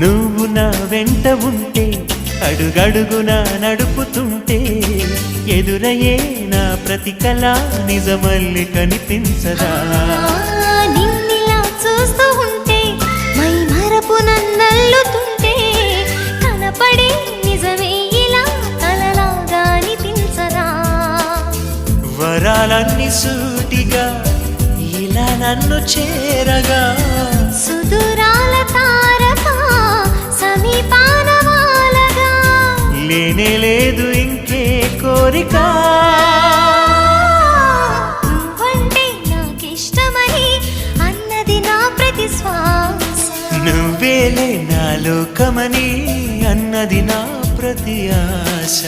నువ్వు నా వెంట ఉంటే అడుగడుగునా నడుపుతుంటే ఎదురయ్యే నా ప్రతి కళ నిజమల్లి కనిపించదా నిన్నిలా చూస్తూ ఉంటే మై మరపు నన్నల్లుతుంటే కనపడే నిజమే ఇలా కలలాగా అనిపించదా వరాలన్నీ సూటిగా ఇలా నన్ను చేరగా సుదూరాల తారక సమీపాన వాలగా లేనే లేదు ఇంకే కోరిక నువ్వంటే నాకిష్టమని అన్నది నా ప్రతి శ్వాస నువ్వేలే నా లోకమని అన్నది నా ప్రతి ఆశ